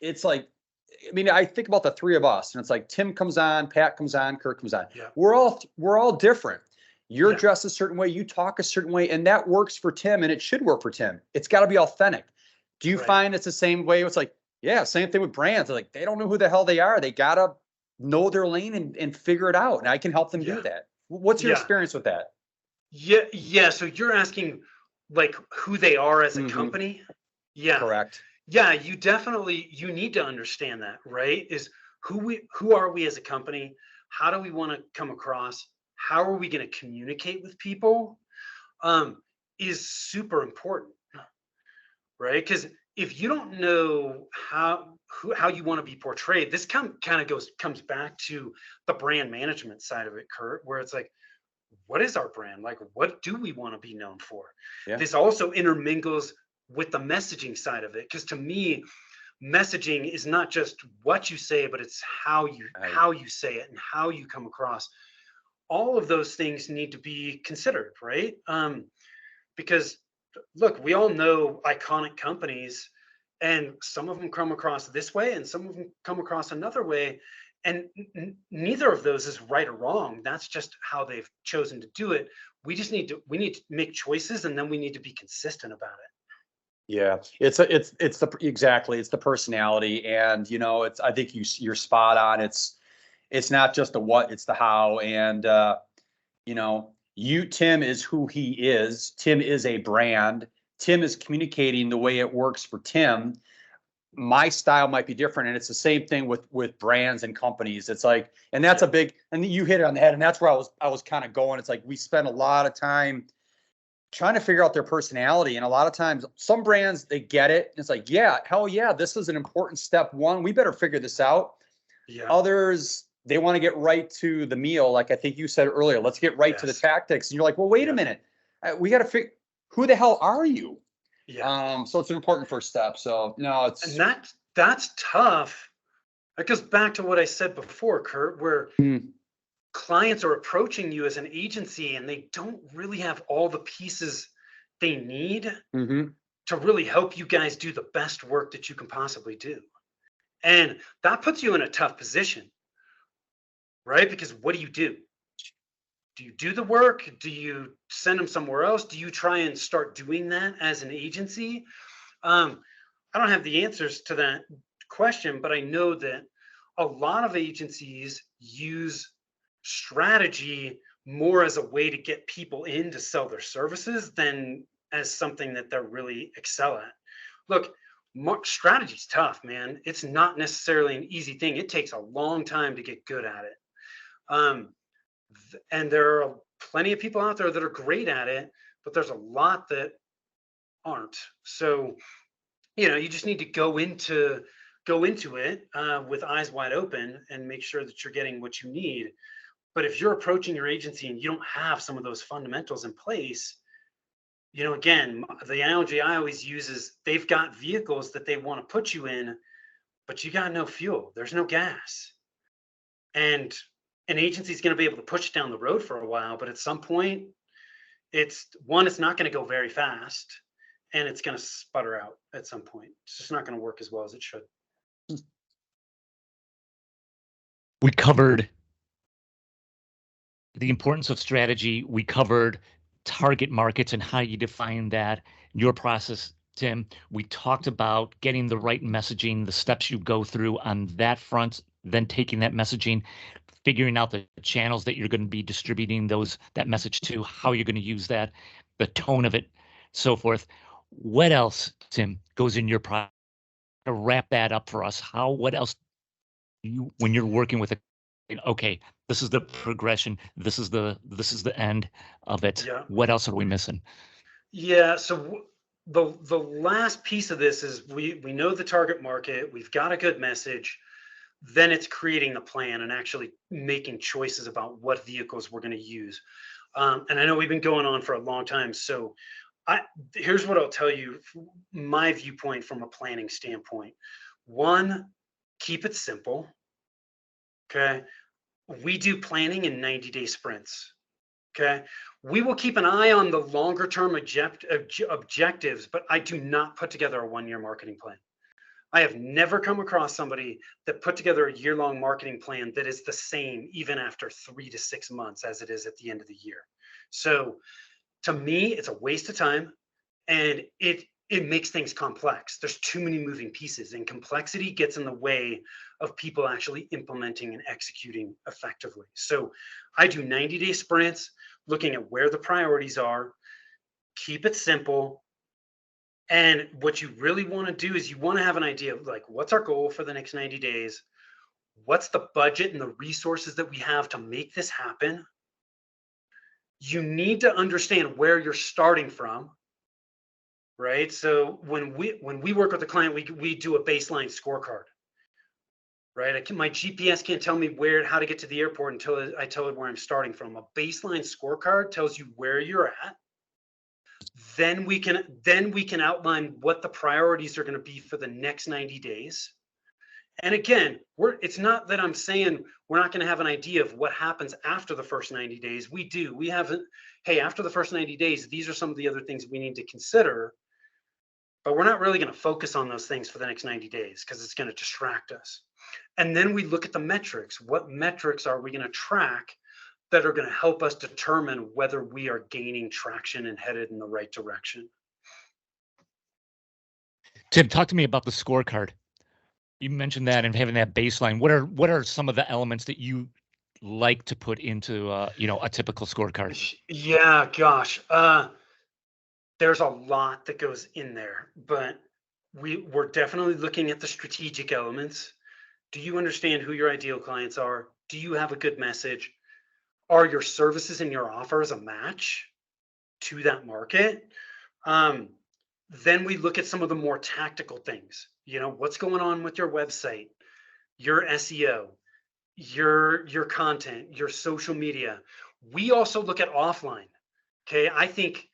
I mean, I think about the 3 of us, and it's like Tim comes on, Pat comes on, Kurt comes on. Yeah. We're all different. You're dressed a certain way, you talk a certain way, and that works for Tim, and it should work for Tim. It's got to be authentic. Do you find it's the same way? It's like, same thing with brands. Like, they don't know who the hell they are. They got to know their lane and figure it out, and I can help them do that. What's your experience with that? Yeah. So you're asking like who they are as a company? Yeah. Correct. Yeah, you need to understand that, right? Is who are we as a company? How do we want to come across? How are we going to communicate with people? Is super important, right? Because if you don't know how you want to be portrayed, this comes back to the brand management side of it, Kurt, where it's like, what is our brand? Like, what do we want to be known for? This also intermingles with the messaging side of it, because to me, messaging is not just what you say, but it's how you say it and how you come across. All of those things need to be considered, right? Because look, we all know iconic companies, and some of them come across this way and some of them come across another way, and neither of those is right or wrong. That's just how they've chosen to do it. We need to make choices, and then we need to be consistent about it. Yeah, it's the personality, and you know, I think you're spot on. It's not just the what, it's the how, and you know, Tim is who he is. Tim is a brand. Tim is communicating the way it works for Tim. My style might be different, and it's the same thing with brands and companies. It's like, and that's a big, and you hit it on the head, and that's where I was kind of going. It's like we spend a lot of time trying to figure out their personality. And a lot of times some brands, they get it. And it's like, yeah, hell yeah, this is an important step 1. We better figure this out. Yeah. Others, they want to get right to the meal. Like I think you said earlier, let's get right to the tactics. And you're like, well, wait a minute. We got to figure, who the hell are you? Yeah. So it's an important first step. So no, and that's tough. That goes back to what I said before, Kurt, where clients are approaching you as an agency and they don't really have all the pieces they need to really help you guys do the best work that you can possibly do. And that puts you in a tough position, right? Because what do you do? Do you do the work? Do you send them somewhere else? Do you try and start doing that as an agency? I don't have the answers to that question, but I know that a lot of agencies use strategy more as a way to get people in to sell their services than as something that they're really excel at. Look, strategy's tough, man. It's not necessarily an easy thing. It takes a long time to get good at it. And there are plenty of people out there that are great at it, but there's a lot that aren't. So, you know, you just need to go into it with eyes wide open and make sure that you're getting what you need. But if you're approaching your agency and you don't have some of those fundamentals in place, again, the analogy I always use is they've got vehicles that they want to put you in, but you got no fuel. There's no gas. And an agency's going to be able to push it down the road for a while, but at some point, it's not going to go very fast, and it's going to sputter out at some point. It's just not going to work as well as it should. We covered the importance of strategy. We covered target markets and how you define that, your process, Tim. We talked about getting the right messaging, the steps you go through on that front, then taking that messaging, figuring out the channels that you're going to be distributing that message to, how you're going to use that, the tone of it, so forth. What else, Tim, goes in your process to wrap that up for us? What else when you're working with okay, this is the progression, this is the end of it. Yeah. What else are we missing? Yeah. So the last piece of this is we know the target market, we've got a good message, then it's creating the plan and actually making choices about what vehicles we're going to use. And I know we've been going on for a long time. So here's what I'll tell you, my viewpoint from a planning standpoint. One, keep it simple. Okay. We do planning in 90-day sprints. Okay. We will keep an eye on the longer term objectives, but I do not put together a 1-year marketing plan. I have never come across somebody that put together a year-long marketing plan that is the same even after 3 to 6 months as it is at the end of the year. So to me, it's a waste of time, and it makes things complex. There's too many moving pieces, and complexity gets in the way of people actually implementing and executing effectively. So I do 90-day sprints, looking at where the priorities are, keep it simple. And what you really want to do is you want to have an idea of like, what's our goal for the next 90 days? What's the budget and the resources that we have to make this happen? You need to understand where you're starting from, right? So when we work with a client, we do a baseline scorecard, right? My GPS can't tell me how to get to the airport until I tell it where I'm starting from. A baseline scorecard tells you where you're at. Then we can outline what the priorities are going to be for the next 90 days. And again, it's not that I'm saying we're not going to have an idea of what happens after the first 90 days. We do. We haven't, hey, after the first 90 days, these are some of the other things we need to consider. But we're not really going to focus on those things for the next 90 days because it's going to distract us. And then we look at the metrics. What metrics are we going to track that are going to help us determine whether we are gaining traction and headed in the right direction? Tim, talk to me about the scorecard. You mentioned that and having that baseline. What are some of the elements that you like to put into a typical scorecard? Yeah, gosh, there's a lot that goes in there, but we're definitely looking at the strategic elements. Do you understand who your ideal clients are? Do you have a good message? Are your services and your offers a match to that market? Then we look at some of the more tactical things. What's going on with your website, your SEO, your content, your social media. We also look at offline. Okay. I think,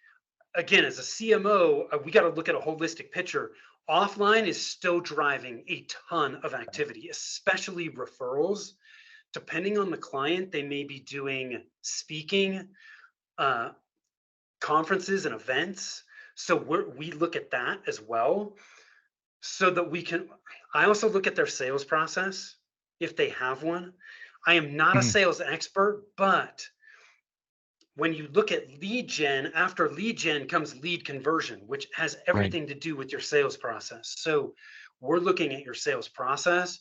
again, as a CMO, we got to look at a holistic picture. Offline is still driving a ton of activity, especially referrals. Depending on the client, they may be doing speaking, conferences and events. So we look at that as well, so that we can. I also look at their sales process, if they have one. I am not a sales expert, but when you look at lead gen, after lead gen comes lead conversion, which has everything to do with your sales process. So we're looking at your sales process.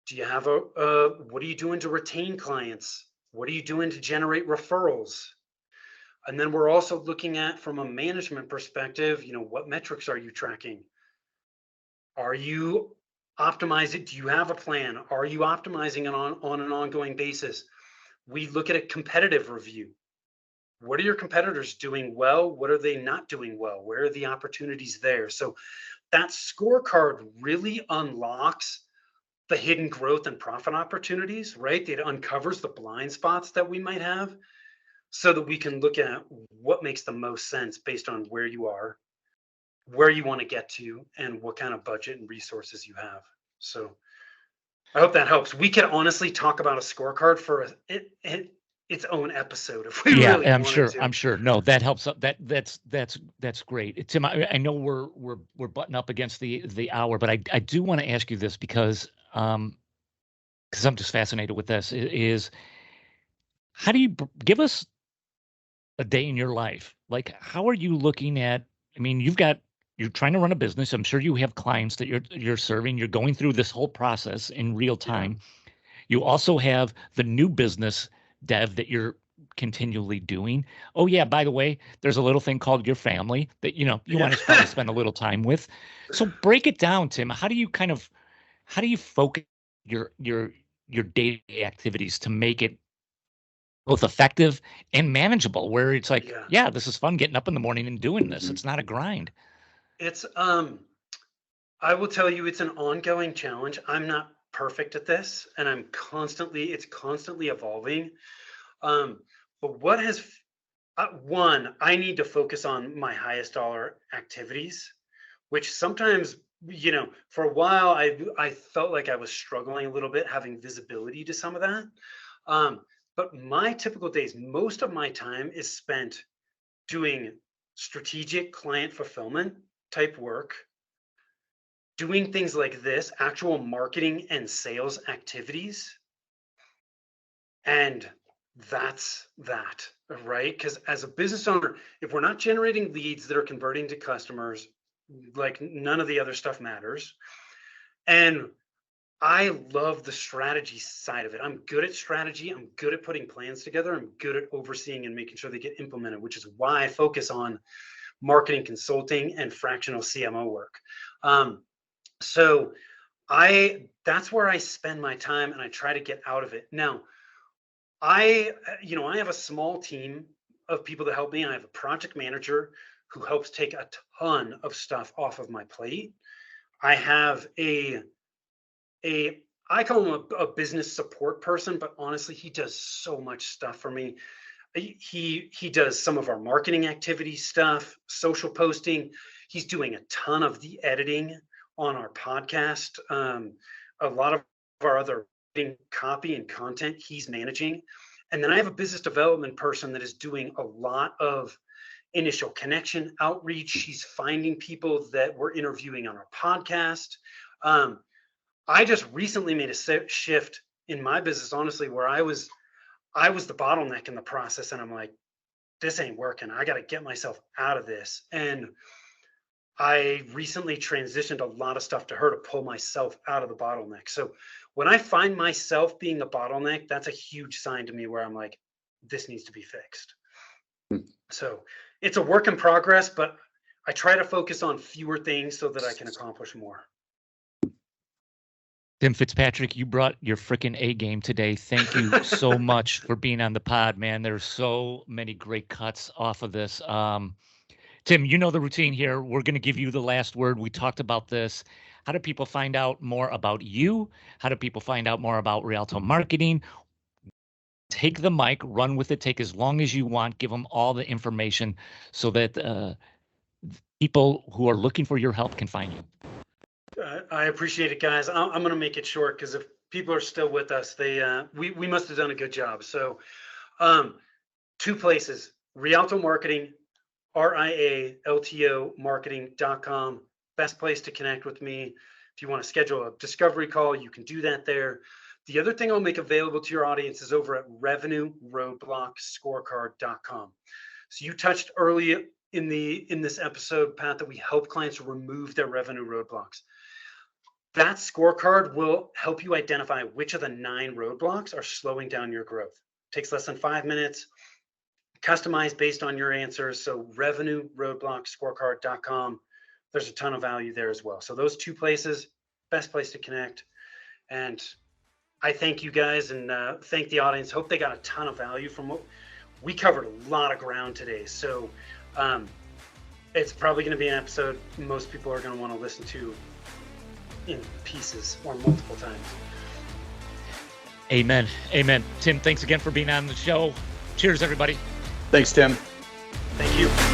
Do you have what are you doing to retain clients? What are you doing to generate referrals? And then we're also looking at, from a management perspective, what metrics are you tracking? Are you optimizing? Do you have a plan? Are you optimizing it on an ongoing basis? We look at a competitive review. What are your competitors doing well? What are they not doing well? Where are the opportunities there? So that scorecard really unlocks the hidden growth and profit opportunities, right? It uncovers the blind spots that we might have. so that we can look at what makes the most sense based on where you are, where you want to get to, and what kind of budget and resources you have. So I hope that helps. We could honestly talk about a scorecard for its own episode if we really I'm wanted sure. to. I'm sure. No, that helps. That's great. Tim, I know we're butting up against the hour, but I do want to ask you this because I'm just fascinated with this. Is how do you give us a day in your life? Like, how are you looking at? I mean, you're trying to run a business. I'm sure you have clients that you're serving. You're going through this whole process in real time. Yeah. You also have the new business dev that you're continually doing. Oh yeah, by the way, there's a little thing called your family that you want to probably spend a little time with. So break it down, Tim. How do you focus your day-to-day activities to make it both effective and manageable, where it's like, yeah, this is fun getting up in the morning and doing this. It's not a grind. It's I will tell you, it's an ongoing challenge. I'm not perfect at this, and it's constantly evolving. But what has one, I need to focus on my highest dollar activities, which sometimes, for a while I felt like I was struggling a little bit having visibility to some of that. But my typical days, most of my time is spent doing strategic client fulfillment type work, doing things like this, actual marketing and sales activities. And that's that, right? Because as a business owner, if we're not generating leads that are converting to customers, like none of the other stuff matters. And I love the strategy side of it. I'm good at strategy. I'm good at putting plans together. I'm good at overseeing and making sure they get implemented, which is why I focus on marketing consulting and fractional CMO work. So that's where I spend my time, and I try to get out of it. Now, I have a small team of people that help me. I have a project manager who helps take a ton of stuff off of my plate. I have I call him a business support person, but honestly, he does so much stuff for me. He does some of our marketing activity stuff, social posting. He's doing a ton of the editing on our podcast. A lot of our other copy and content he's managing. And then I have a business development person that is doing a lot of initial connection outreach. He's finding people that we're interviewing on our podcast. I just recently made a shift in my business, honestly, where I was the bottleneck in the process, and I'm like, this ain't working. I got to get myself out of this. And I recently transitioned a lot of stuff to her to pull myself out of the bottleneck. So when I find myself being a bottleneck, that's a huge sign to me where I'm like, this needs to be fixed. So it's a work in progress, but I try to focus on fewer things so that I can accomplish more. Tim Fitzpatrick, you brought your freaking A game today. Thank you so much for being on the pod, man. There's so many great cuts off of this. Tim, you know the routine here. We're going to give you the last word. We talked about this. How do people find out more about you? How do people find out more about Rialto Marketing? Take the mic, run with it, take as long as you want, give them all the information so that people who are looking for your help can find you. I appreciate it, guys. I'm going to make it short because if people are still with us, we must have done a good job. So 2 places, Rialto Marketing, RIALTO marketing.com. Best place to connect with me. If you want to schedule a discovery call, you can do that there. The other thing I'll make available to your audience is over at revenue-roadblock-scorecard.com. So you touched early in this episode, Pat, that we help clients remove their revenue roadblocks. That scorecard will help you identify which of the 9 roadblocks are slowing down your growth. It takes less than 5 minutes, customized based on your answers. So revenue-roadblock-scorecard.com. There's a ton of value there as well. So those 2 places, best place to connect. And I thank you guys and thank the audience. Hope they got a ton of value from what we covered. A lot of ground today. So it's probably going to be an episode most people are going to want to listen to in pieces or multiple times. Amen. Amen. Tim, thanks again for being on the show. Cheers, everybody. Thanks, Tim. Thank you.